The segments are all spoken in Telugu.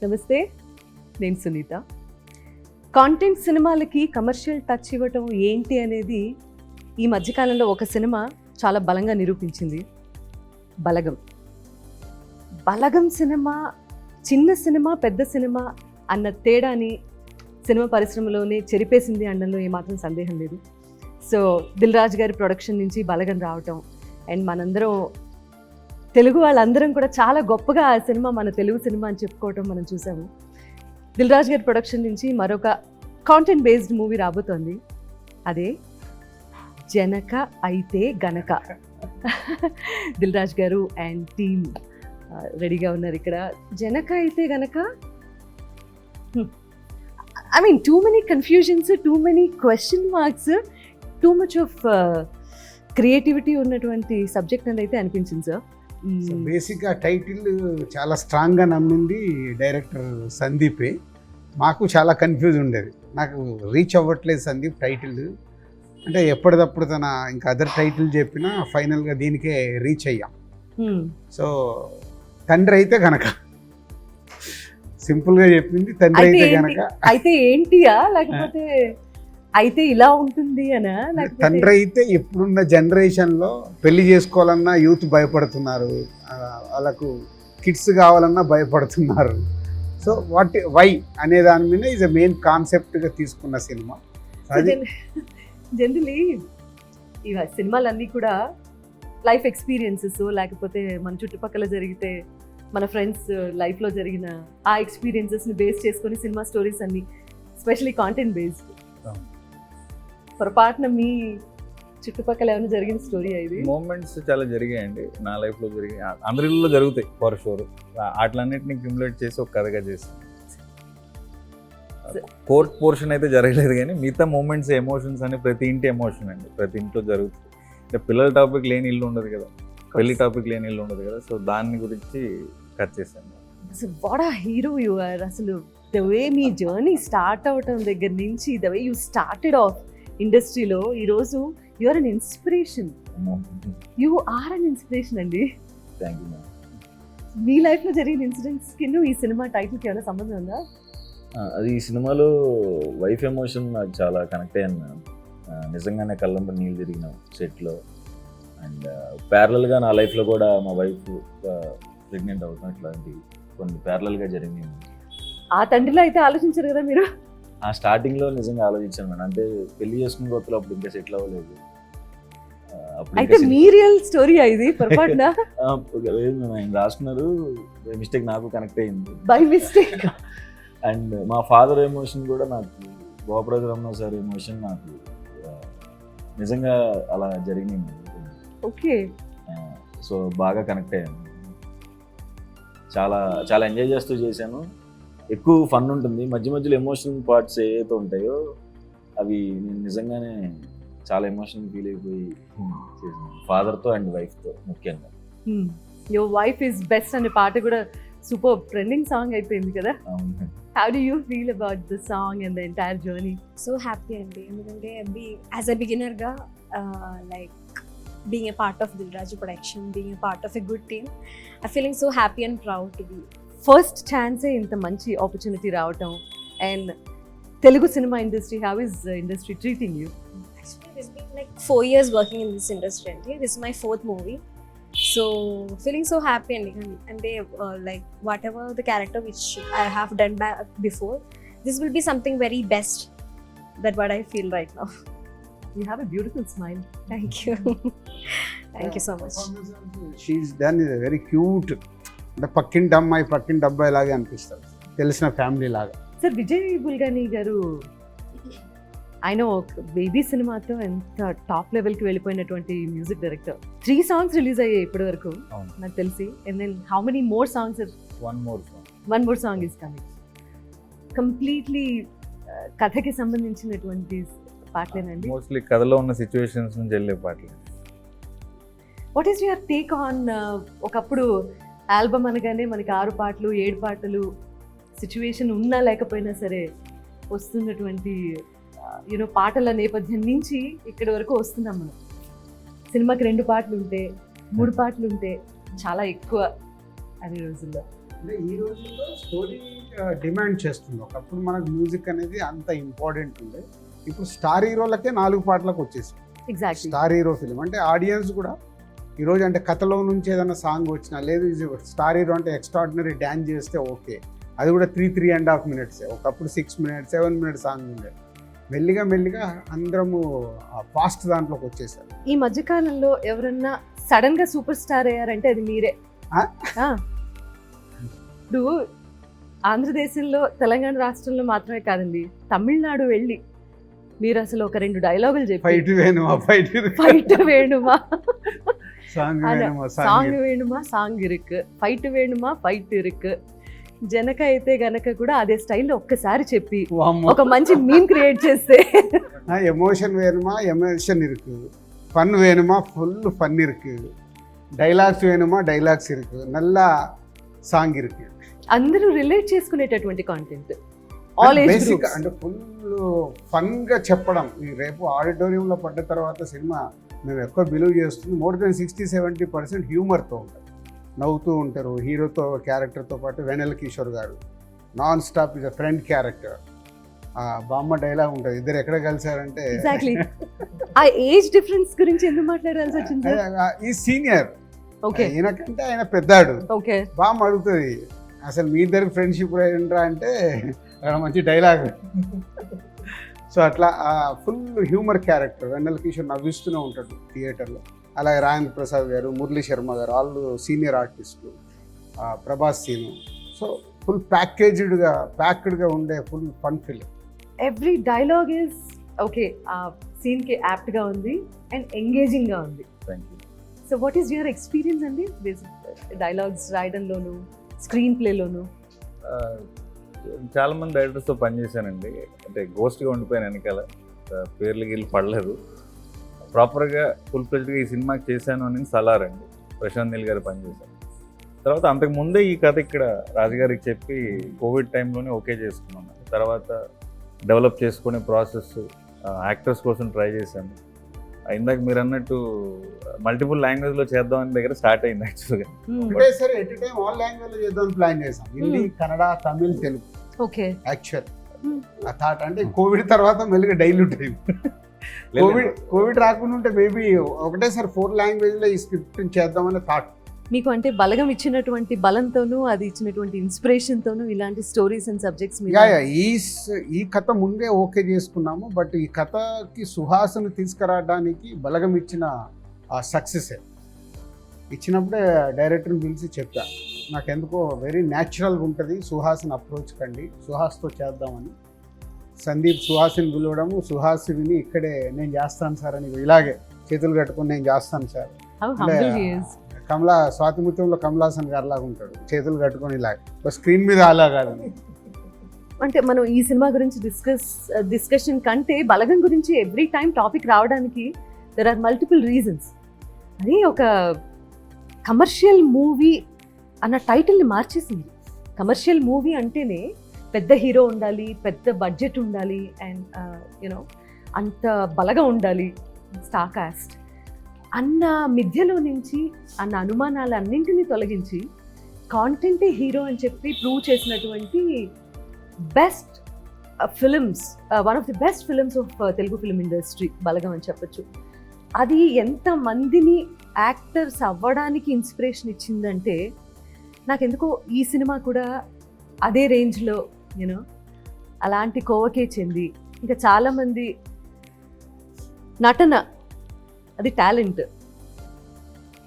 నమస్తే, నేను సునీత. కాంటెంట్ సినిమాలకి కమర్షియల్ టచ్ ఇవ్వటం ఏంటి అనేది ఈ మధ్యకాలంలో ఒక సినిమా చాలా బలంగా నిరూపించింది. బలగం. బలగం సినిమా చిన్న సినిమా, పెద్ద సినిమా అన్న తేడాని సినిమా పరిశ్రమలోనే చెరిపేసింది అనడంలో ఏమాత్రం సందేహం లేదు. సో దిల్ రాజు గారి ప్రొడక్షన్ నుంచి బలగం రావటం అండ్ మనందరం తెలుగు వాళ్ళందరం కూడా చాలా గొప్పగా ఆ సినిమా మన తెలుగు సినిమా అని చెప్పుకోవటం మనం చూసాము. దిల్ రాజు గారి ప్రొడక్షన్ నుంచి మరొక కాంటెంట్ బేస్డ్ మూవీ రాబోతోంది. అదే జనక అయితే గనక. దిల్ రాజు గారు అండ్ టీమ్ రెడీగా ఉన్నారు ఇక్కడ. జనక అయితే గనక I mean too many confusions, too many question marks, too much of creativity ఉన్నటువంటి సబ్జెక్ట్ అని అయితే అనిపించింది సార్. బేసిక్గా టైటిల్ చాలా స్ట్రాంగ్గా నమ్మింది డైరెక్టర్ సందీపే. మాకు చాలా కన్ఫ్యూజ్ ఉండేది, నాకు రీచ్ అవ్వట్లేదు సందీప్ టైటిల్ అంటే. ఎప్పటికప్పుడు తన ఇంకా అదర్ టైటిల్ చెప్పినా ఫైనల్గా దీనికే రీచ్ అయ్యాం. సో తండ్రి అయితే కనుక సింపుల్గా చెప్పింది, తండ్రి అయితే కనుక. అయితే ఏంటియా లేకపోతే అయితే ఇలా ఉంటుంది అనా? తండ్రి అయితే ఇప్పుడున్న జనరేషన్లో పెళ్లి చేసుకోవాలన్నా యూత్ భయపడుతున్నారు, వాళ్ళకు కిడ్స్ కావాలన్నా భయపడుతున్నారు. సో వై అనే దాని మీద ఈజ్ అ మెయిన్ కాన్సెప్ట్గా తీసుకున్న సినిమా. జనరలీ ఇవ సినిమాలన్నీ కూడా లైఫ్ ఎక్స్పీరియన్సెస్, లేకపోతే మన చుట్టుపక్కల జరిగితే మన ఫ్రెండ్స్ లైఫ్లో జరిగిన ఆ ఎక్స్పీరియన్సెస్ని బేస్ చేసుకొని సినిమా స్టోరీస్ అన్ని, ఎస్పెషలీ కాంటెంట్ బేస్డ్. పొరపాటున మీ చుట్టుపక్కల ఏమైనా జరిగిన స్టోరీ ఇది? మూమెంట్స్ చాలా జరిగాయండి నా లైఫ్లో, జరిగాయి, అందరిలో జరుగుతాయి ఫర్ షూర్. అట్లన్నిటిని క్యూములేట్ చేసి ఒక కథగా చేస్తాను. కోర్ట్ పోర్షన్ అయితే జరగలేదు, కానీ మిగతా మూమెంట్స్, ఎమోషన్స్ అని ప్రతి ఇంటి ఎమోషన్ అండి, ప్రతి ఇంట్లో జరుగుతుంది. అంటే పిల్లల టాపిక్ లేని ఇల్లు ఉండదు కదా, పెళ్లి టాపిక్ లేని ఇల్లు ఉండదు కదా. సో దాని గురించి కట్ చేశాను. అసలు what a hero you are. అసలు ద వే మీ జర్నీ స్టార్ట్ అవటం దగ్గర నుంచి, the way you started off ఇండస్ట్రీలో ఈరోజు you are an inspiration. You are an inspiration అండి. Thank you. మీ లైఫ్లో జరిగిన ఇన్సిడెంట్స్కి ఈ సినిమా టైటిల్కి ఏమైనా సంబంధం ఉందా? అది ఈ సినిమాలో వైఫ్ ఎమోషన్ నాకు చాలా కనెక్ట్ అయ్యాను మేడం. నిజంగానే కళ్ళంబ నీళ్ళు తిరిగిన సెట్లో. అండ్ ప్యారలల్గా నా లైఫ్లో కూడా మా వైఫ్ ప్రెగ్నెంట్ అవుతాం, ఇట్లాంటివి కొన్ని ప్యారలల్గా జరిగినాయి. ఆ తండ్రిలో అయితే ఆలోచించారు కదా మీరు? ఆ స్టార్టింగ్లో నిజంగా ఆలోచించాను మేడం. అంటే పెళ్లి చేసుకున్న కొత్తలో అప్పుడు ఇంకా సెటిల్ అవ్వలేదు. అయితే మీ రియల్ స్టోరీ ఇది పొరపాటున? ఆయన రాసుకున్నారు, మిస్టేక్ నాకు కనెక్ట్ అయ్యింది బై మిస్టేక్. అండ్ మా ఫాదర్ ఎమోషన్ కూడా నాకు, గోపరాజు రమణ సార్ ఎమోషన్ నాకు నిజంగా అలా జరిగింది. ఓకే. సో బాగా కనెక్ట్ అయ్యాను, చాలా చాలా ఎంజాయ్ చేస్తూ చేశాను. ఎక్కువ ఫన్ ఉంటుంది, మధ్య మధ్యలో ఎమోషనల్ పార్ట్స్ ఏవైతే ఉంటాయో అవి నేను నిజంగానే చాలా ఎమోషనల్ ఫీల్ అయిపోయి చేశాను, ఫాదర్తో అండ్ వైఫ్తో ముఖ్యంగా. యువర్ వైఫ్ ఈజ్ బెస్ట్ అనే పాట కూడా సూపర్ ట్రెండింగ్ సాంగ్ అయిపోయింది కదా. How do you feel about the song and the entire journey? So happy అండి, ఎందుకంటే as a beginner గా like being a part of Dil Raju production, being a part of a good team, I'm feeling so happy and proud to be. First ఛాన్సే ఇంత మంచి ఆపర్చునిటీ రావటం. And Telugu cinema industry, how is the industry treating you? Actually it's been like 4 years working in this industry అండి. This is my 4th movie. So feeling so happy and they like whatever the character which I have done before, this will be something very best, that what I feel right now. You have a beautiful smile. Thank you. Thank you so much. She's done is very cute. అంటే పక్కింటి అబ్బాయి లాగా అనిపిస్తారు, తెలిసిన ఫ్యామిలీ లాగా. సార్, విజయ్ బుల్గాని గారు ఆయన ఒక బేబీ సినిమాతో ఎంత టాప్ లెవెల్కి వెళ్ళిపోయినటువంటి మ్యూజిక్ డైరెక్టర్. 3 songs రిలీజ్ అయ్యాయి ఇప్పటి వరకు నాకు తెలిసి. And then how many more songs? One more song is coming. Completely కథకి సంబంధించినటువంటి పాటలేనండి? మోస్ట్లీ కథలో ఉన్న సిచ్యువేషన్స్ నుంచి వెళ్ళే పాటలు. What is your take on? ఒకప్పుడు ఆల్బమ్ అనగానే మనకి 6 పాటలు 7 పాటలు సిచ్యువేషన్ ఉన్నా లేకపోయినా సరే వస్తున్నటువంటి యూనో పాటల నేపథ్యం నుంచి ఇక్కడి వరకు వస్తున్నాం మనం. సినిమాకి 2 పాటలు ఉంటే 3 పాటలు ఉంటే చాలా ఎక్కువ అనే రోజుల్లో. అంటే ఈ రోజుల్లో స్టోరీ డిమాండ్ చేస్తుంది. ఒకప్పుడు మనకు మ్యూజిక్ అనేది అంత ఇంపార్టెంట్ ఉంది. ఇప్పుడు స్టార్ హీరోలకే 4 పాటలకు వచ్చేసింది. ఎగ్జాక్ట్లీ. స్టార్ హీరో ఫిలిం అంటే ఆడియన్స్ కూడా ఈరోజు అంటే కథలో నుంచి ఏదైనా సాంగ్ వచ్చినా, లేదు స్టార్ హీరో అంటే ఎక్స్ట్రాడినరీ డ్యాన్స్ చేస్తే ఓకే, అది కూడా 3.5 minutes. ఒకప్పుడు 6 minutes 7 minutes సాంగ్ ఉండే. మెల్లిగా అందరము ఫాస్ట్ దాంట్లోకి వచ్చేసారు. ఈ మధ్యకాలంలో ఎవరన్నా సడన్ గా సూపర్ స్టార్ అయ్యారంటే అది మీరే. ఆ? ఆ. ఇప్పుడు ఆంధ్రదేశంలో, తెలంగాణ రాష్ట్రంలో మాత్రమే కాదండి, తమిళనాడు వెళ్ళి మీరు అసలు ఒక 2 డైలాగులు చెప్పి ఫైట్ వేణుమా ఫైట్ వేణుమా సాంగ్ వేణుమా సాంగ్ వేణుమా సాంగ్ ఇరుకు, ఫైట్ వేణుమా ఫైట్ ఇరుకు, జనక అయితే గనక కూడా అదే స్టైల్లో ఒక్కసారి చెప్పి ఒక మంచి మీమ్ క్రియేట్ చేస్తే ఎమోషన్ వేணுமா ఎమోషన్ ఇருக்கு, ఫన్ వేணுமா ఫుల్ ఫన్ ఇருக்கு, డైలాగ్స్ వేணுமா డైలాగ్స్ ఇருக்கு, నల్ల సాంగ్ ఇருக்கு. అందరూ రిలేట్ చేసుకునేటటువంటి content, all age basic groups. అంటే ఫుల్ ఫన్గా చెప్పడం. ఈ రేపు ఆడిటోరియంలో పడ్డ తర్వాత సినిమా మేము ఎక్కువ బిలీవ్ చేస్తుంది మోర్ దెన్ 60-70% హ్యూమర్తో ఉంటుంది, నవ్వుతూ ఉంటారు. హీరోతో క్యారెక్టర్తో పాటు వెన్నెల కిషోర్ గారు non stop is a friend character. బామ్మ డైలాగ్ ఉంటుంది, ఇద్దరు ఎక్కడ కలిసారంటే ఎగ్జాక్ట్లీ. ఆ ఏజ్ డిఫరెన్స్ గురించి ఎందుకు మాట్లాడాల్సి వచ్చింది? ఈ సీనియర్, ఓకే ఈయనకంటే ఆయన పెద్దాడు. ఓకే. బామ్మ అడుగుతుంది అసలు మీ ఇద్దరికి ఫ్రెండ్షిప్ ఏంట్రా అంటే అక్కడ మంచి డైలాగ్. సో అట్లా ఫుల్ హ్యూమర్ క్యారెక్టర్. వెన్నెల కిషోర్ నవ్విస్తూనే ఉంటాడు థియేటర్లో. అలాగే రాజేంద్ర ప్రసాద్ గారు, మురళీ శర్మ గారు, వాళ్ళు సీనియర్ ఆర్టిస్టులు, ప్రభాస్ సీను. సో ఫుల్ ప్యాక్డ్గా ఉండే full fun film. Every dialogue is okay, ఆ సీన్ కి యాప్ట్ గా ఉంది అండ్ ఎంగేజింగ్ గా ఉంది. Thank you. So what is your experience అండి డైలాగ్స్ రాయడంలోను, స్క్రీన్ ప్లేలోను? చాలా మంది డైరెక్టర్స్తో పనిచేశానండి. అంటే గోస్ట్గా ఉండిపోయాను వెనకాల, పేర్లు గీళ్ళు పడలేదు. ప్రాపర్గా ఫుల్ ఫ్లెడ్జ్గా ఈ సినిమాకి చేశాను అని సలార్ అండి, ప్రశాంత్ నీల్ గారు పనిచేశాను. తర్వాత అంతకుముందే ఈ కథ ఇక్కడ రాజుగారికి చెప్పి కోవిడ్ టైంలోనే ఓకే చేసుకున్నాను. తర్వాత డెవలప్ చేసుకునే ప్రాసెస్, యాక్టర్స్ కోసం ట్రై చేశాను. ఇందాక మీరు అన్నట్టు మల్టిపుల్ లాంగ్వేజ్లో చేద్దామని దగ్గర స్టార్ట్ అయింది యాక్చువల్గా. ఒకటేసారి ఎట్ టైం ఆల్ లాంగ్వేజ్లో చేద్దాం ప్లాన్ చేసాం, హిందీ, కన్నడ, తమిళ్, తెలుగు. ఓకే. యాక్చువల్ ఆ థాట్ అంటే కోవిడ్ తర్వాత మెల్లిగా డైల్యూట్ అయింది. కోవిడ్ రాకుండా ఉంటే మేబీ ఒకటేసారి 4 లాంగ్వేజ్లో ఈ స్క్రిప్ట్ చేద్దామని థాట్. మీకు అంటే బలగం ఇచ్చినటువంటి బలంతోనూ, అది ఇచ్చినటువంటి ఇన్స్పిరేషన్తోనూ ఇలాంటి స్టోరీస్ అండ్ సబ్జెక్ట్స్ మీద ఈ కథ ముందే ఓకే చేసుకున్నాము. బట్ ఈ కథకి సుహాస్ని తీసుకురావడానికి బలగం ఇచ్చిన సక్సెస్ ఇచ్చినప్పుడే డైరెక్టర్ని పిలిచి చెప్పా, నాకెందుకో వెరీ న్యాచురల్గా ఉంటుంది, సుహాస్ని అప్రోచ్ కండి, సుహాస్తో చేద్దామని. సందీప్ సుహాస్ని పిలవడము, సుహాస్ విని ఇక్కడే నేను చేస్తాను సార్ అని ఇలాగే చేతులు కట్టుకొని నేను చేస్తాను sir. How humble he is. స్వాతిముత్యంలో కమలాసన్ గారు లాగా ఉంటాడు, చేతులు కట్టుకొని ఇలాగ, స్క్రీన్ మీద అలా కాదు. అంటే మనం ఈ సినిమా గురించి డిస్కషన్ కంటే బలగం గురించి ఎవ్రీ టైం టాపిక్ రావడానికి దెర్ ఆర్ మల్టిపుల్ రీజన్స్. అది ఒక కమర్షియల్ మూవీ అన్న టైటిల్ని మార్చేసింది. కమర్షియల్ మూవీ అంటేనే పెద్ద హీరో ఉండాలి, పెద్ద బడ్జెట్ ఉండాలి, అండ్ యూనో అంత బలగా ఉండాలి, స్టార్ కాస్ట్ అన్న మిథ్యలో నుంచి, అన్న అనుమానాలన్నింటినీ తొలగించి కాంటెంటే హీరో అని చెప్పి ప్రూవ్ చేసినటువంటి best films, one of the best films of Telugu film industry Balagam అని చెప్పచ్చు. అది ఎంతమందిని యాక్టర్స్ అవ్వడానికి ఇన్స్పిరేషన్ ఇచ్చిందంటే, నాకెందుకో ఈ సినిమా కూడా అదే రేంజ్లో యూనో అలాంటి కోవకే చెంది, ఇంకా చాలామంది నటన అది టాలెంట్.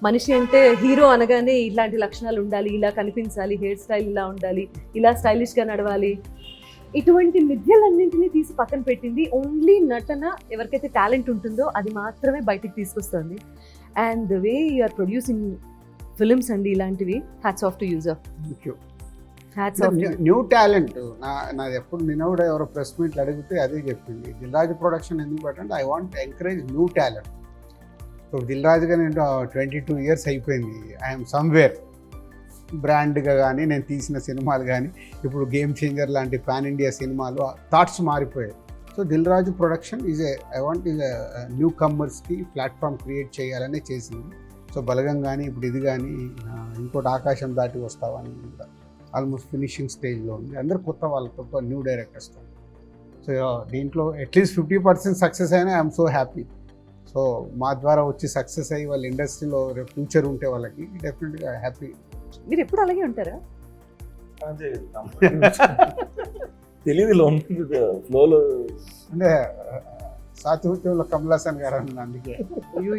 మనిషి అంటే హీరో అనగానే ఇలాంటి లక్షణాలు ఉండాలి, ఇలా కనిపించాలి, హెయిర్ స్టైల్ ఇలా ఉండాలి, ఇలా స్టైలిష్గా నడవాలి, ఇటువంటి మిథ్యలన్నింటినీ తీసి పక్కన పెట్టింది. ఓన్లీ నటన, ఎవరికైతే టాలెంట్ ఉంటుందో అది మాత్రమే బయటికి తీసుకొస్తుంది. And the way you're producing films అండి ఇలాంటివి, hats off to user. Hats off. New talent నాది ఎప్పుడు నిన్న కూడా ఎవరో ప్రెస్ మీట్లు అడిగితే అదే చెప్పింది, దిల్ రాజు ప్రొడక్షన్ ఎందుకు పెట్టంటే I want encourage new talent. ఇప్పుడు దిల్ రాజుగా నేను 22 years అయిపోయింది, ఐఎమ్ సమ్వేర్. బ్రాండ్గా కానీ నేను తీసిన సినిమాలు కానీ ఇప్పుడు గేమ్ చేంజర్ లాంటి పాన్ ఇండియా సినిమాలు థాట్స్ మారిపోయాయి. So Dil Raju production I want new కమ్మర్స్కి ప్లాట్ఫామ్ క్రియేట్ చేయాలనే చేసింది. సో బలగం కానీ ఇప్పుడు ఇది కానీ ఇంకోటి ఆకాశం దాటి వస్తావని ఆల్మోస్ట్ ఫినిషింగ్ స్టేజ్లో ఉంది. అందరు కొత్త వాళ్ళతో, న్యూ డైరెక్టర్స్తో. సో దీంట్లో అట్లీస్ట్ 50% సక్సెస్ అయినా ఐఎమ్ సో హ్యాపీ. సో మా ద్వారా వచ్చి సక్సెస్ అయ్యి వాళ్ళ ఇండస్ట్రీలో రేపు ఫ్యూచర్ ఉంటే వాళ్ళకి డెఫినెట్గా హ్యాపీ. మీరు ఎప్పుడు అలాగే ఉంటారా? తెలియదు ఫ్లోలో అంటే సాత్విత్యంలో కమల్ హాసన్ గారు అన్న అందుకే. అయ్యో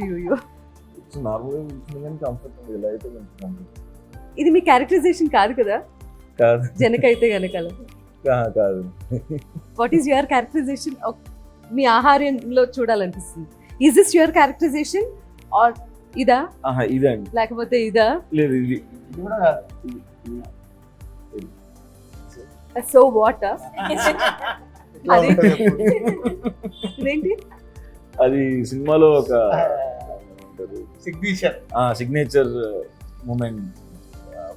నార్మల్గా కంఫర్టబుల్ ఇలా అయితే కొంచెం comfort. ఇది మీ క్యారెక్టరైజేషన్ కాదు కదా కాదు జనకైతే గనక. కాదు వాట్ ఈస్ యువర్ క్యారెక్టరైజేషన్? మీ ఆహార్యంలో చూడాలనిపిస్తుంది. Is this your characterization or ఇదా ఇదండి. లేకపోతే ఇదా? లేదు ఇది కూడా కాదు. సో వాట్ ఇదేంటి? అది సినిమాలో ఒక సిగ్నేచర్ సిగ్నేచర్ మూమెంట్.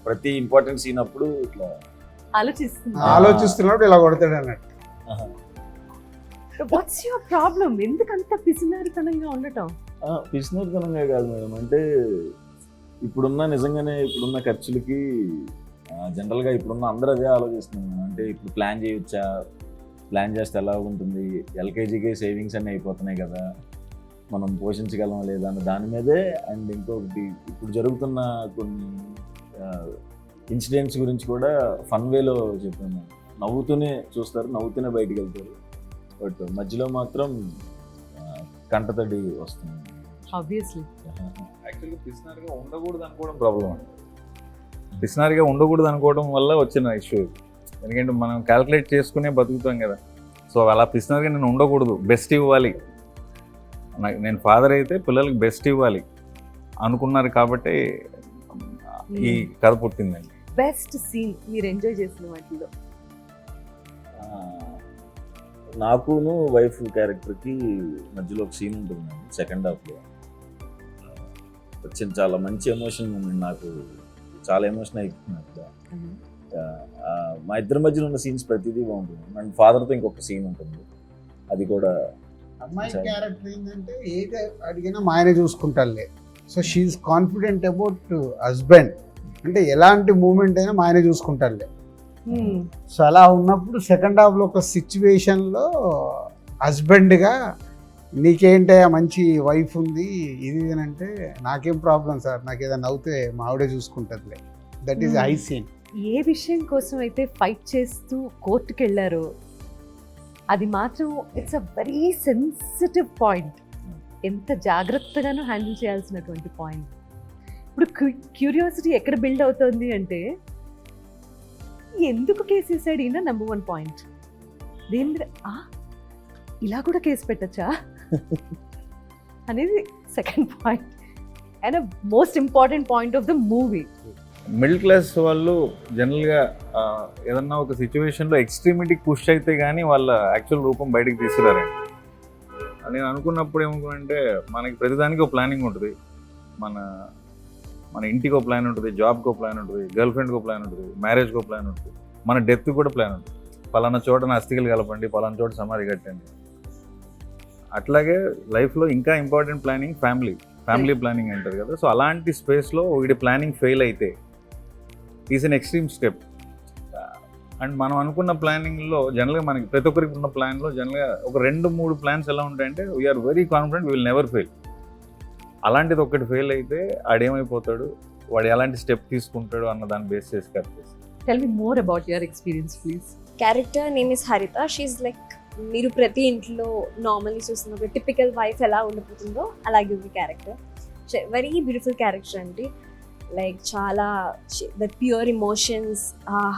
ప్రతి ఇంపార్టెంట్ సీన్ అప్పుడు ఇట్లా ఆలోచిస్తున్నప్పుడు ఇలా కొడతాడు అన్నట్టు. What's your problem? ఎందుకంత పిసినారితనంగా ఉండటం? పిసినతనంగా కాదు మేడం, అంటే ఇప్పుడున్న ఖర్చులకి జనరల్గా ఇప్పుడున్న అందరూ అదే ఆలోచిస్తున్నాం. అంటే ఇప్పుడు ప్లాన్ చేస్తే ఎలా ఉంటుంది, ఎల్కేజీకి సేవింగ్స్ అన్నీ అయిపోతున్నాయి కదా, మనం పోషించగలం లేదా అన్న దాని మీదే. అండ్ ఇంకొకటి ఇప్పుడు జరుగుతున్న కొన్ని ఇన్సిడెంట్స్ గురించి కూడా ఫన్ వేలో చెప్పాను. నవ్వుతూనే చూస్తారు, నవ్వుతూనే బయటికి వెళ్తారు, బట్ మధ్యలో మాత్రం కంటతడి వస్తుంది. ఆబ్వియస్లీ యాక్చువల్గా పిసినారిగా ఉండకూడదు అనుకోవడం ప్రాబ్లం అండి. పిసినారిగా ఉండకూడదు అనుకోవడం వల్ల వచ్చిన ఇష్యూ. ఎందుకంటే మనం క్యాల్కులేట్ చేసుకునే బతుకుతాం కదా. సో అలా పిసినారిగా నేను ఉండకూడదు, బెస్ట్ ఇవ్వాలి, నేను ఫాదర్ అయితే పిల్లలకి బెస్ట్ ఇవ్వాలి అనుకున్నారు కాబట్టి ఈ కథ పుట్టిందండి. బెస్ట్ సీన్ మీరు ఎంజాయ్ చేసిన వాటిలో? నాకును వైఫ్ క్యారెక్టర్కి మధ్యలో ఒక సీన్ ఉంటుంది సెకండ్ హాఫ్లో. వచ్చిన చాలా మంచి ఎమోషన్ మూమెంట్, నాకు చాలా ఎమోషన్ అయిపోతుంది. మా ఇద్దరి మధ్యలో ఉన్న సీన్స్ ప్రతిదీ బాగుంటుంది. అండ్ ఫాదర్తో ఇంకొక సీన్ ఉంటుంది, అది కూడా. అమ్మాయి క్యారెక్టర్ ఏంటంటే ఏది అడిగినా మా ఆయన చూసుకుంటారులే. So she is confident about husband, అంటే ఎలాంటి మూమెంట్ అయినా మా ఆయన చూసుకుంటారులే. సో అలా ఉన్నప్పుడు సెకండ్ హాఫ్లో ఒక సిచ్యువేషన్లో హస్బెండ్గా నీకేంటయ్యా మంచి వైఫ్ ఉంది ఇది అంటే, నాకేం ప్రాబ్లం సార్, నాకు ఏదైనా అవుతే మా ఆవిడే చూసుకుంటుందిలే. That is high scene. ఏ విషయం కోసం అయితే ఫైట్ చేస్తూ కోర్టుకి వెళ్ళారో అది మాత్రం it's a very sensitive point. ఎంత జాగ్రత్తగానూ హ్యాండిల్ చేయాల్సినటువంటి పాయింట్. ఇప్పుడు క్యూరియాసిటీ ఎక్కడ బిల్డ్ అవుతుంది అంటే, ఎందుకు కేసు వేసాడు ఈయన నెంబర్ 1 పాయింట్. దేని మీద ఇలా కూడా కేసు పెట్టచ్చా అనేది second point. And most important point of the movie. Middle class వాళ్ళు జనరల్గా ఏదన్నా ఒక సిచ్యువేషన్లో ఎక్స్ట్రీమిటీకి పుష్ అయితే కానీ వాళ్ళ యాక్చువల్ రూపం బయటకు తీసుకురారండి. నేను అనుకున్నప్పుడు ఏమనుకున్నానంటే, మనకి ప్రతిదానికి ఒక ప్లానింగ్ ఉంటుంది. మన ఇంటికి ఒక ప్లాన్ ఉంటుంది, జాబ్కి ఒక ప్లాన్ ఉంటుంది, గర్ల్ ఫ్రెండ్కి ఒక ప్లాన్ ఉంటుంది, మ్యారేజ్కి ఒక ప్లాన్ ఉంటుంది, మన డెత్కి కూడా ప్లాన్ ఉంటుంది. పలానా చోట నా అస్థికలు కలపండి, పలానా చోట సమాధి కట్టండి. అట్లాగే లైఫ్లో ఇంకా ఇంపార్టెంట్ ప్లానింగ్ ఫ్యామిలీ ప్లానింగ్ అంటారు కదా. సో అలాంటి స్పేస్లో వీడి ప్లానింగ్ ఫెయిల్ అయితే is an extreme step. And మనం అనుకున్న ప్లానింగ్లో జనరల్గా మనకి ప్రతి ఒక్కరికి ఉన్న ప్లాన్లో జనరల్గా ఒక 2-3 ప్లాన్స్ ఎలా ఉంటాయంటే, we're very confident we will never fail. అలాంటిది ఒకటి ఫెయిల్ అయితే ఆడేమైపోతాడు, వాడు ఎలాంటి స్టెప్ తీసుకుంటాడు అన్న దాన్ని బేస్ చేసి కట్ చేస్తాడు. Tell me more about your experience please. Character name is హరిత. షీఈ్ లైక్, మీరు ప్రతి ఇంట్లో నార్మల్లీ చూస్తున్న ఒక టిపికల్ వైఫ్ ఎలా ఉండిపోతుందో అలాగే ఉంది క్యారెక్టర్. వెరీ బ్యూటిఫుల్ క్యారెక్టర్ అండి. లైక్ చాలా the pure emotions,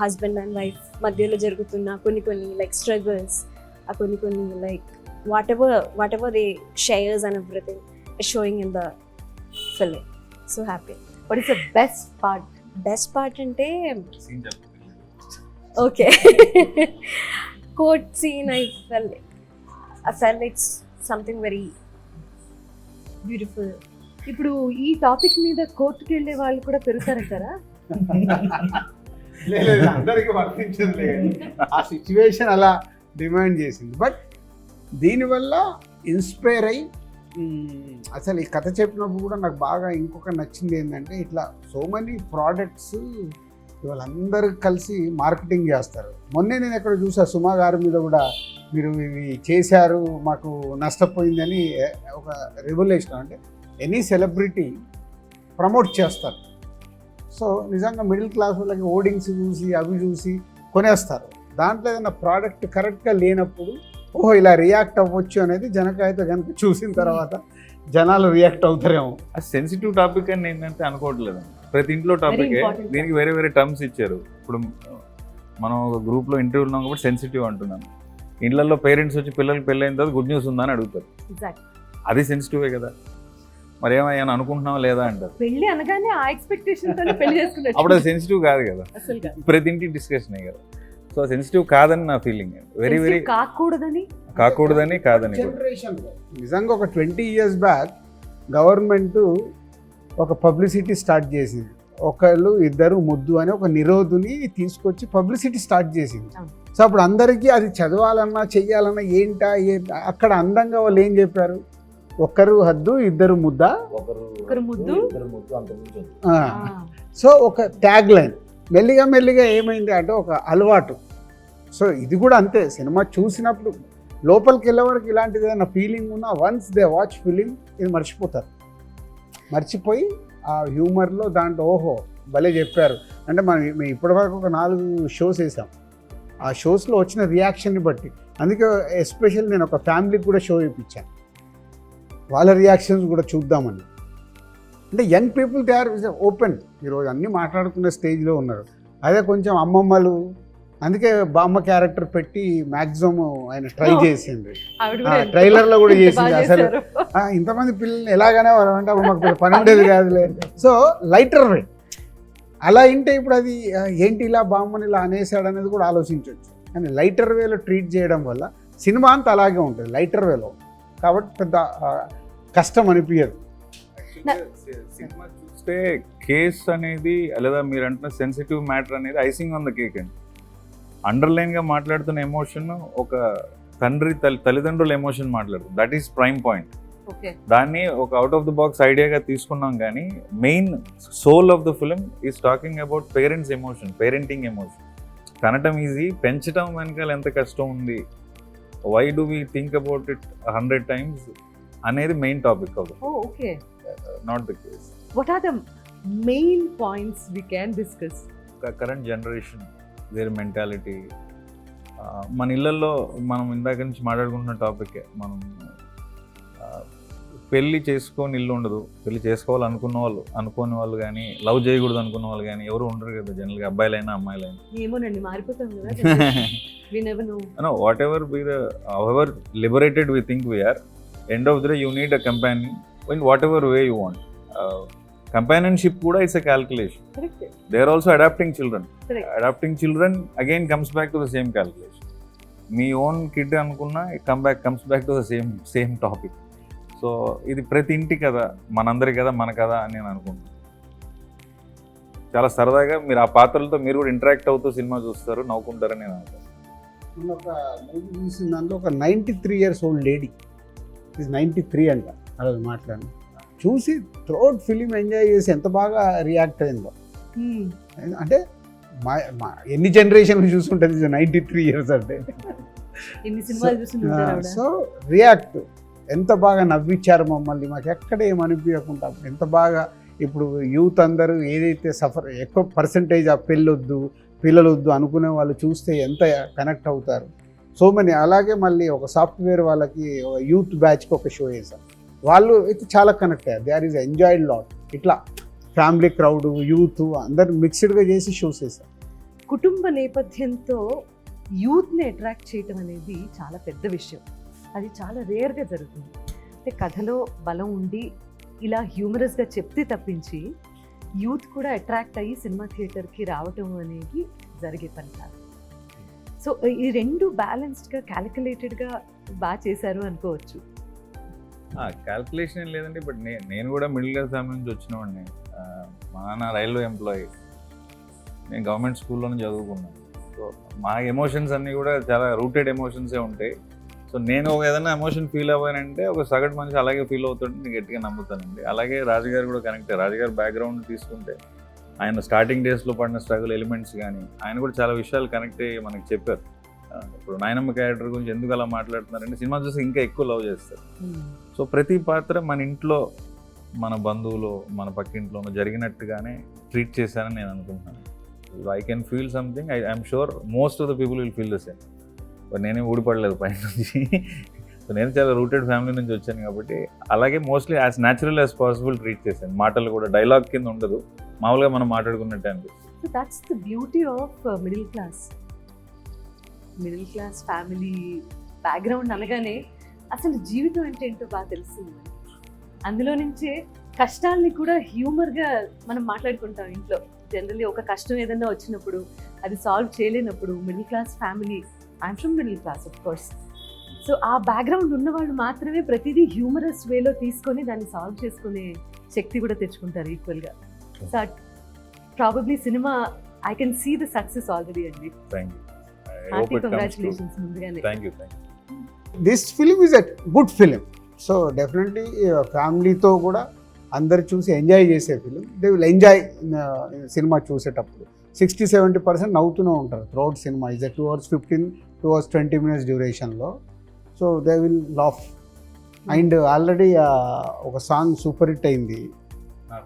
husband and wife మధ్యలో జరుగుతున్న కొన్ని లైక్ స్ట్రగుల్స్, కొన్ని like whatever they shares and everything showing in the film. So happy. What is the best part? Best part అంటే okay, court scene. I felt it's something very beautiful. ఇప్పుడు ఈ టాపిక్ మీద కోర్టుకి వెళ్ళే వాళ్ళు కూడా పెరుగుతారంటారా? అందరికీ వర్తించదులే, ఆ సిచ్యువేషన్ అలా డిమాండ్ చేసింది. బట్ దీనివల్ల ఇన్స్పైర్ అయ్యి అసలు ఈ కథ చెప్పినప్పుడు కూడా నాకు బాగా ఇంకొక నచ్చింది ఏంటంటే, ఇట్లా సో మెనీ ప్రోడక్ట్స్ వాళ్ళందరూ కలిసి మార్కెటింగ్ చేస్తారు. మొన్నే నేను ఎక్కడ చూసా, సుమా గారి మీద కూడా మీరు ఇవి చేశారు మాకు నష్టపోయిందని ఒక రెవల్యూషన్. అంటే ఎనీ సెలబ్రిటీ ప్రమోట్ చేస్తారు. సో నిజంగా మిడిల్ క్లాస్ వాళ్ళకి ఓడింగ్స్ చూసి అవి చూసి కొనేస్తారు. దాంట్లో ఏదైనా ప్రోడక్ట్ కరెక్ట్గా లేనప్పుడు ఓహో ఇలా రియాక్ట్ అవ్వచ్చు అనేది జనకైతే కనుక చూసిన తర్వాత జనాలు రియాక్ట్ అవుతారేమో. ఆ సెన్సిటివ్ టాపిక్ అని ఏంటంటే అనుకోవట్లేదు. ప్రతి ఇంట్లో టాపికే, important. దీనికి వేరే వేరే టర్మ్స్ ఇచ్చారు. ఇప్పుడు మనం ఒక గ్రూప్లో ఇంటర్వ్యూలో ఉన్నాం కాబట్టి సెన్సిటివ్ అంటున్నాను. ఇళ్లలో పేరెంట్స్ వచ్చి పిల్లలకి పెళ్ళైన తర్వాత గుడ్ న్యూస్ ఉందా అని అడుగుతారు. అది సెన్సిటివే కదా. మరి ఏమయ్యాను అనుకుంటున్నావా లేదా అంటారు. పెళ్లి అనగానే ఆ ఎక్స్పెక్టేషన్ తోనే పెళ్లి చేసుకున్నట్టు. అప్పుడు అది సెన్సిటివ్ కాదు కదా, అసలు కాదు. ప్రతి ఇంటి డిస్కషనే కదా. సో సెన్సిటివ్ కాదని నా ఫీలింగ్. వెరీ వెరీ కాకూడదని కాకూడదని కాదని కూడా. జనరేషన్లో నిజంగా ఒక 20 years బ్యాక్ గవర్నమెంట్ ఒక పబ్లిసిటీ స్టార్ట్ చేసింది. ఒకళ్ళు ఇద్దరు ముద్దు అని ఒక నిరోధుని తీసుకొచ్చి పబ్లిసిటీ స్టార్ట్ చేసింది. అవును. సో అప్పుడు అందరికీ అది చదవాలన్నా చెయ్యాలన్నా ఏంటా అక్కడ అందంగా వాళ్ళు ఏం చెప్పారు, ఒకరు హద్దు ఇద్దరు ముద్ద. ఒకరు ముద్దు, ఇద్దరు ముద్దు, అంతకుమించి వద్దు. సో ఒక ట్యాగ్ లైన్ మెల్లిగా మెల్లిగా ఏమైంది అంటే ఒక అలవాటు. సో ఇది కూడా అంతే, సినిమా చూసినప్పుడు లోపలికి వెళ్ళే వరకు ఇలాంటిది ఏదైనా ఫీలింగ్ ఉన్నా వన్స్ దే వాచ్ ఫిలిం ఇది మర్చిపోతారు. మర్చిపోయి ఆ హ్యూమర్లో దాంట్లో ఓహో భలే చెప్పారు అంటే మేము ఇప్పటివరకు ఒక 4 షోస్ వేసాం. ఆ షోస్లో వచ్చిన రియాక్షన్ని బట్టి, అందుకే ఎస్పెషల్ నేను ఒక ఫ్యామిలీకి కూడా షో ఇప్పించాను, వాళ్ళ రియాక్షన్స్ కూడా చూద్దామని. అంటే young people they are open, ఈరోజు అన్నీ మాట్లాడుకునే స్టేజ్లో ఉన్నారు. అదే కొంచెం అమ్మమ్మలు, అందుకే బామ్మ క్యారెక్టర్ పెట్టి మ్యాక్సిమం ఆయన ట్రై చేసింది. ట్రైలర్లో కూడా చేసింది. అసలు ఇంతమంది పిల్లల్ని ఎలాగనే అంటే అప్పుడు మాకు పని ఉండేది కాదులే. సో లైటర్ వే అలా ఇంటే ఇప్పుడు అది ఏంటి ఇలా బామ్మని ఇలా అనేసాడు అనేది కూడా ఆలోచించవచ్చు. కానీ లైటర్ వేలో ట్రీట్ చేయడం వల్ల సినిమా అంతా అలాగే ఉంటుంది లైటర్ వేలో, కాబట్టి పెద్ద కష్టం అనిపించదు. సినిమా చూస్తే కేస్ అనేది లేదా మీరు అంటున్న సెన్సిటివ్ మ్యాటర్ అనేది ఐసింగ్ ఆన్ ద కేక్ అండి. అండర్లైన్గా మాట్లాడుతున్న ఎమోషన్ ఒక తల్లిదండ్రుల ఎమోషన్ మాట్లాడుతుంది. That is prime point. దాన్ని ఒక అవుట్ ఆఫ్ ద బాక్స్ ఐడియాగా తీసుకున్నాం, కానీ main soul of the film is talking about parents emotion, parenting emotion. కనటం ఈజీ, పెంచడం వెనకాల ఎంత కష్టం ఉంది, why do we think about it 100 times అనేది main topic of not the case. What are the main points we can discuss? Current generation, their mentality. మన ఇళ్ళల్లో మనం ఇందాక నుంచి మాట్లాడుకుంటున్న టాపికే. మనం పెళ్ళి చేసుకొని ఇల్లు ఉండదు, పెళ్ళి అనుకోని వాళ్ళు కానీ, లవ్ చేయకూడదు అనుకున్న వాళ్ళు కానీ ఎవరు ఉండరు కదా జనరల్గా, అబ్బాయిలైనా అమ్మాయిలైనా. ఏమోనండి, మారిపోతాం కదా. Whatever be the however liberated we think we are, end of the day you need a companion in whatever way you want. Companionship కూడా it's a calculation. They are also adopting children. Adopting children again comes back to the same calculation. మీ ఓన్ కిడ్ అనుకున్నా comes back to the same topic. So ఇది ప్రతి ఇంటి కదా, మనందరి కదా, మన కదా అని నేను అనుకుంటున్నాను. చాలా సరదాగా మీరు ఆ పాత్రలతో మీరు కూడా ఇంటరాక్ట్ అవుతూ సినిమా చూస్తారు, నవ్వుకుంటారని నేను అనుకుంటున్నాను. నేను ఒక మూవీ చూసిన దాంట్లో ఒక 93 years old లేడీ, ఇది 93 అంట, అలా మాట్లాడిన చూసి త్రోట్ ఫిలిం ఎంజాయ్ చేసి ఎంత బాగా రియాక్ట్ అయిందో. అంటే మా ఎన్ని జనరేషన్లు చూసుంటుంది 93 years అంటే. సో రియాక్ట్ ఎంత బాగా నవ్వించారు మమ్మల్ని, మాకు ఎక్కడ ఏమనిపించకుండా ఎంత బాగా. ఇప్పుడు యూత్ అందరూ ఏదైతే ఎక్కువ పర్సంటేజ్ ఆ పిల్లలొద్దు అనుకునే వాళ్ళు చూస్తే ఎంత కనెక్ట్ అవుతారు. So money. అలాగే మళ్ళీ ఒక సాఫ్ట్వేర్ వాళ్ళకి యూత్ బ్యాచ్కి ఒక షో చేశాం, వాళ్ళు అయితే చాలా కనెక్ట్ అయ్యారు. They are is enjoyed lot. ఇట్లా ఫ్యామిలీ క్రౌడ్, యూత్ అందరు మిక్స్డ్గా చేసి షోస్ చేశారు. కుటుంబ నేపథ్యంతో యూత్ని అట్రాక్ట్ చేయటం అనేది చాలా పెద్ద విషయం. అది చాలా రేర్గా జరుగుతుంది. అంటే కథలో బలం ఉండి ఇలా హ్యూమరస్గా చెప్తే తప్పించి యూత్ కూడా అట్రాక్ట్ అయ్యి సినిమా థియేటర్కి రావటం అనేది జరిగే పని కాదు. సో ఈ రెండు బ్యాలెన్స్డ్గా క్యాలిక్యులేటెడ్గా బాగా చేశారు అనుకోవచ్చు. క్యాల్కులేషన్ ఏం లేదండి, బట్ నేను కూడా మిడిల్ క్లాస్ ఫ్యామిలీ నుంచి వచ్చినవాడిని. మా నాన్న రైల్వే ఎంప్లాయీ, నేను గవర్నమెంట్ స్కూల్లోనే చదువుకున్నాను. సో మా ఎమోషన్స్ అన్నీ కూడా చాలా రూటెడ్ ఎమోషన్సే ఉంటాయి. సో నేను ఏదైనా ఎమోషన్ ఫీల్ అవ్వానంటే ఒక సగటు మనిషి అలాగే ఫీల్ అవుతుంటే నేను గట్టిగా నమ్ముతానండి. అలాగే రాజుగారు కూడా కనెక్ట్. రాజుగారు బ్యాక్గ్రౌండ్ తీసుకుంటే ఆయన స్టార్టింగ్ డేస్లో పడిన స్ట్రగుల్ ఎలిమెంట్స్ కానీ ఆయన కూడా చాలా విషయాలు కనెక్ట్ అయ్యి మనకి చెప్పారు. ఇప్పుడు నాయనమ్మ క్యారెక్టర్ గురించి ఎందుకు అలా మాట్లాడుతున్నారంటే సినిమా చూసి ఇంకా ఎక్కువ లవ్ చేస్తారు. సో ప్రతి పాత్ర మన ఇంట్లో మన బంధువులు మన పక్కింట్లోనూ జరిగినట్టుగానే ట్రీట్ చేశానని నేను అనుకుంటున్నాను. I can feel something, I'm sure most of the people will feel the same. నేనే ఊడిపడలేదు పైన నుంచి. సో నేను చాలా రూటెడ్ ఫ్యామిలీ నుంచి వచ్చాను కాబట్టి అలాగే mostly as natural as possible treat చేశాను. మాటలు కూడా డైలాగ్ కింద ఉండదు, మామూలుగా మనం మాట్లాడుకున్నట్టే అనిపిస్తుంది. So that's the beauty of middle class family background అనగానే అసలు జీవితం అంటే ఏంటో బాగా తెలుస్తుంది. అందులో నుంచే కష్టాలని కూడా హ్యూమర్గా మనం మాట్లాడుకుంటాం ఇంట్లో. జనరల్లీ ఒక కష్టం ఏదైనా వచ్చినప్పుడు అది సాల్వ్ చేయలేనప్పుడు middle class family, I'm from middle class of course, so ఆ బ్యాక్గ్రౌండ్ ఉన్న వాళ్ళు మాత్రమే ప్రతిదీ హ్యూమరస్ వేలో తీసుకొని దాన్ని సాల్వ్ చేసుకునే శక్తి కూడా తెచ్చుకుంటారు ఈక్వల్గా. సో ప్రాబబ్లీ సినిమా I can see the success already అండి. థ్యాంక్ యూ, హార్టీ కంగ్రాచులేషన్స్ ముందుగానే. Thank you. This film is a good film. So definitely ఫ్యామిలీతో కూడా అందరు చూసి ఎంజాయ్ చేసే ఫిలిం. దే విల్ ఎంజాయ్ సినిమా చూసేటప్పుడు. 60-70% నవ్వుతూనే ఉంటారు త్రూఅవుట్ సినిమా. ఈజ్ 2 hours 15, 2 hours 20 minutes డ్యూరేషన్లో. So they will laugh. And already ఒక సాంగ్ సూపర్ హిట్ అయింది, నా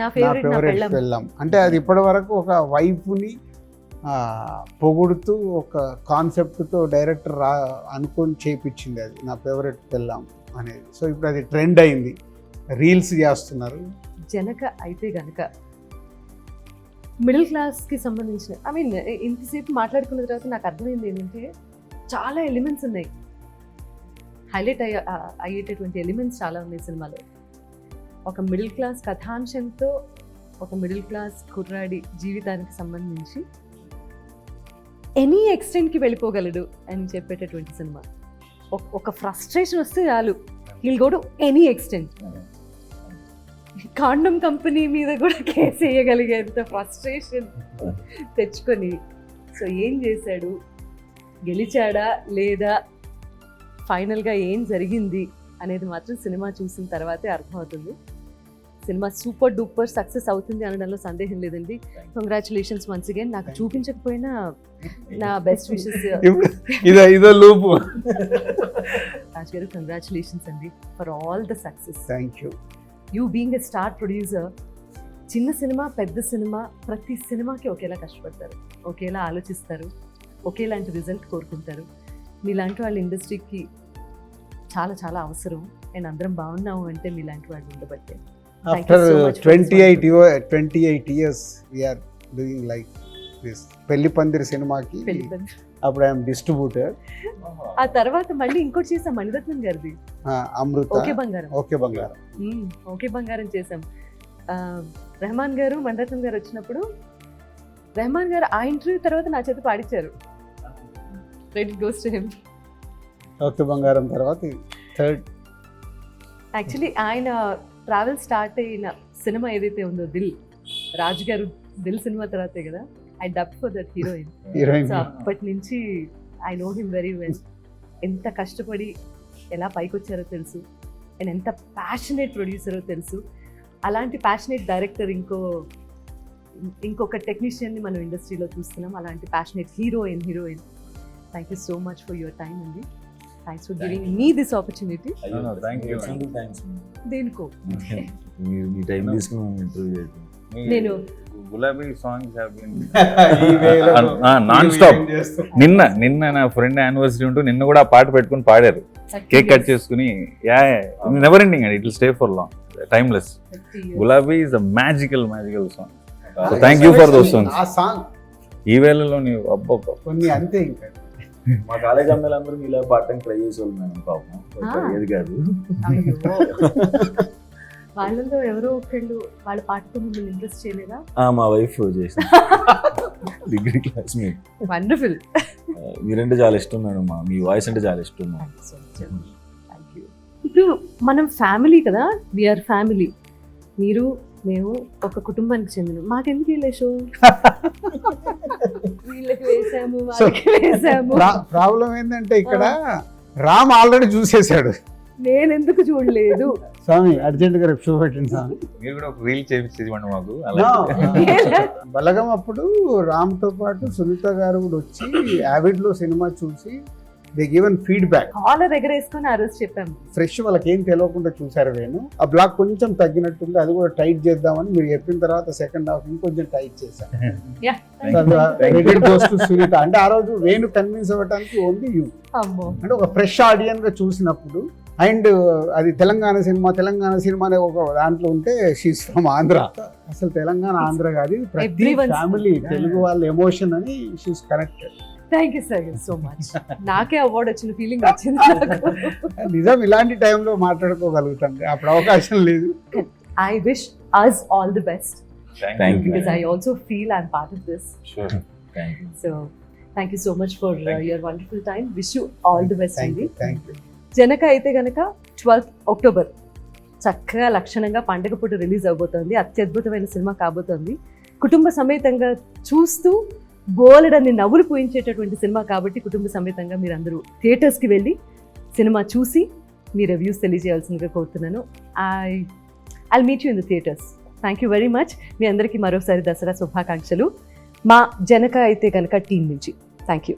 నా ఫేవరెట్ ఫేవరెట్ పెళ్ళాం. అంటే అది ఇప్పటి వరకు ఒక వైఫ్ని పొగుడుతూ ఒక కాన్సెప్ట్తో డైరెక్టర్ అనుకొని చేపించింది అది, నా ఫేవరెట్ పెళ్ళాం అనేది. సో ఇప్పుడు అది ట్రెండ్ అయింది, రీల్స్ చేస్తున్నారు. జనక అయితే గనక మిడిల్ క్లాస్కి సంబంధించిన, ఐ మీన్ ఇంతసేపు మాట్లాడుకున్న తర్వాత నాకు అర్థమైంది ఏంటంటే చాలా ఎలిమెంట్స్ ఉన్నాయి, హైలైట్ అయ్యేటటువంటి ఎలిమెంట్స్ చాలా ఉన్నాయి సినిమాలో. ఒక మిడిల్ క్లాస్ కథాంశంతో ఒక మిడిల్ క్లాస్ కుర్రాడి జీవితానికి సంబంధించి ఎనీ ఎక్స్టెంట్కి వెళ్ళిపోగలడు అని చెప్పేటటువంటి సినిమా. ఒక ఫ్రస్ట్రేషన్ వస్తే చాలు, he'll go to any extent. Condom company మీద కూడా కేసు వేయగలిగేంత ఫ్రస్ట్రేషన్ తెచ్చుకొని, సో ఏం చేశాడు, గెలిచాడా లేదా, ఫైనల్గా ఏం జరిగింది అనేది మాత్రం సినిమా చూసిన తర్వాతే అర్థమవుతుంది. సినిమా సూపర్ డూపర్ సక్సెస్ అవుతుంది అనడంలో సందేహం లేదండి. Congratulations once again. నాకు చూపించకపోయినా నా బెస్ట్ విషెస్. ఇదో లూపు. రాజ్ గారు కంగ్రాచులేషన్స్ అండి for all the success. Thank you. You being a star producer, చిన్న సినిమా పెద్ద సినిమా ప్రతి సినిమాకి ఒకేలా కష్టపడతారు, ఒకేలా ఆలోచిస్తారు, ఒకేలాంటి రిజల్ట్ కోరుకుంటారు. మీలాంటి వాళ్ళ ఇండస్ట్రీకి చాలా చాలా అవసరం. అండ్ అందరం బాగున్నాము అంటే మీలాంటి వాళ్ళు ఉండబట్టే. After 28 years we're doing like this. Pelli Pandiri సినిమాకి అప్పుడు ఐఎమ్ డిస్ట్రిబ్యూటర్. ఆ తర్వాత మళ్ళీ ఇంకోటి చేసాం మణిరత్నం గారిది, అమృత ఓకే బంగారం. ఓకే బంగారం. ఓకే బంగారం చేసాం. రెహమాన్ గారు మణిరత్నం గారు వచ్చినప్పుడు రెహమాన్ గారు ఆ ఇంటర్వ్యూ తర్వాత నా చేత పాడించారు. Credit goes to him. Okay Bangaram తర్వాత థర్డ్. యాక్చువల్లీ ఆయన ట్రావెల్ స్టార్ట్ అయిన సినిమా ఏదైతే ఉందో దిల్, రాజు గారు దిల్ సినిమా తర్వాతే కదా I dub for that heroine. So అప్పటి నుంచి I know him very well. ఎంత కష్టపడి ఎలా పైకి వచ్చారో తెలుసు, అండ్ ఎంత ప్యాషనేట్ ప్రొడ్యూసరో తెలుసు. అలాంటి ప్యాషనేట్ డైరెక్టర్ ఇంకొక టెక్నీషియన్ని మనం ఇండస్ట్రీలో చూస్తున్నాం. అలాంటి passionate heroine. Thank you so much for your time అండి. Thanks for giving me this opportunity. Thank you. దేనికో మీరు మీ టైం తీసుకుని ఇంటర్వ్యూ చేయడం. నేను Gulabi songs have been non stop. నిన్న నా ఫ్రెండ్ యానివర్సరీ ఉంటూ నిన్న కూడా ఆ పాట పెట్టుకుని పాడారు, కేక్ కట్ చేసుకుని. నెవర్ ఎండింగ్ అండి, it will stay for long, timeless. Gulabi is a magical song. Thank you for those songs. ఆ సాంగ్ ఈ వేళలో నీవు అబ్బబ్బ కొన్ని అంతే. ఇంకా మా కాలేజ్ అమ్మాయిలందరూ ఇలా పాడటానికి ట్రై చేసేవాళ్ళు మేడం, పాపం ఏది కాదు. వాళ్ళలో ఎవరో ఒకళ్ళు వాళ్ళ పాటతో మిమ్మల్ని ఇంట్రెస్ట్ చేయలేదా? మా వైఫ్ చేసిన డిగ్రీ క్లాస్మేట్. వండర్ఫుల్. మీరంటే చాలా ఇష్టం మేడం, మీ వాయిస్ అంటే చాలా ఇష్టం. ఇప్పుడు మనం ఫ్యామిలీ కదా, వీఆర్ ఫ్యామిలీ. మీరు మేము ఒక కుటుంబానికి చెందిన, మాకెందుకు వీళ్ళ షో వీళ్ళకి వేసాము వాళ్ళకి వేసాము. ప్రాబ్లం ఏంటంటే ఇక్కడ రామ్ ఆల్రెడీ చూసేసాడు. నేను ఎందుకు చూడలేదు? స్వామి అర్జెంట్గా రేపు షో పెట్టండి స్వామి. మీరు కూడా ఒక రీల్ చేపించేది ఇవ్వండి మాకు No. అలా. బలగం అప్పుడు రామ్తో పాటు సునీత గారు కూడా వచ్చి యావిడ్లో సినిమా చూసి దే గివెన్ ఫీడ్బ్యాక్. కాలర్ ఎగరేసుకొని ఆ రోజు చెప్పాము. ఫ్రెష్ వాళ్ళకి ఏం తెలియకుండా చూసారు. నేను ఆ బ్లాక్ కొంచెం తగ్గినట్టుంది, అది కూడా టైట్ చేద్దామని మీరు చెప్పిన తర్వాత సెకండ్ హాఫ్ ఇంకొంచెం టైట్ చేశాను. సునీత అంటే ఆ రోజు వేణు కన్విన్స్ అవ్వడానికి ఓన్లీ యూ, అమ్మో, అంటే ఒక ఫ్రెష్ ఆడియన్స్ గా చూసినప్పుడు. అండ్ అది తెలంగాణ సినిమా అనే ఒక దాంట్లో ఉంటే షీస్ ఫ్రమ్ ఆంధ్ర. అసలు తెలంగాణ ఆంధ్ర కాదు, ప్రతి Everyone's ఫ్యామిలీ తెలుగు వాళ్ళ ఎమోషన్ అని she's connected. Thank you sir so much. నాకే అవార్డు వచ్చిన ఫీలింగ్ వచ్చింది నాకు. నిజం, ఇలాంటి టైంలో మాట్లాడుకోగలుగుతాం, అప్పుడు అవకాశం లేదు. I wish us all the best Thank you. because I also feel I'm part of this. Sure. Thank you. So thank you so much for your wonderful time. Wish you all the best thank అండి. You, thank you. Janaka Aithe Ganaka 12th October చక్కగా లక్షణంగా పండగ పూట రిలీజ్ అవబోతోంది. అత్యద్భుతమైన సినిమా కాబోతోంది. కుటుంబ సమేతంగా చూస్తూ బోలెడన్ని నవ్వులు పూయించేటటువంటి సినిమా కాబట్టి కుటుంబ సమేతంగా మీరు అందరూ థియేటర్స్కి వెళ్ళి సినిమా చూసి మీ రివ్యూస్ తెలియజేయాల్సిందిగా కోరుతున్నాను. I meet you in the theatres. Thank you very much. మీ అందరికీ మరోసారి దసరా శుభాకాంక్షలు మా జనక అయితే కనుక టీం నుంచి. Thank you.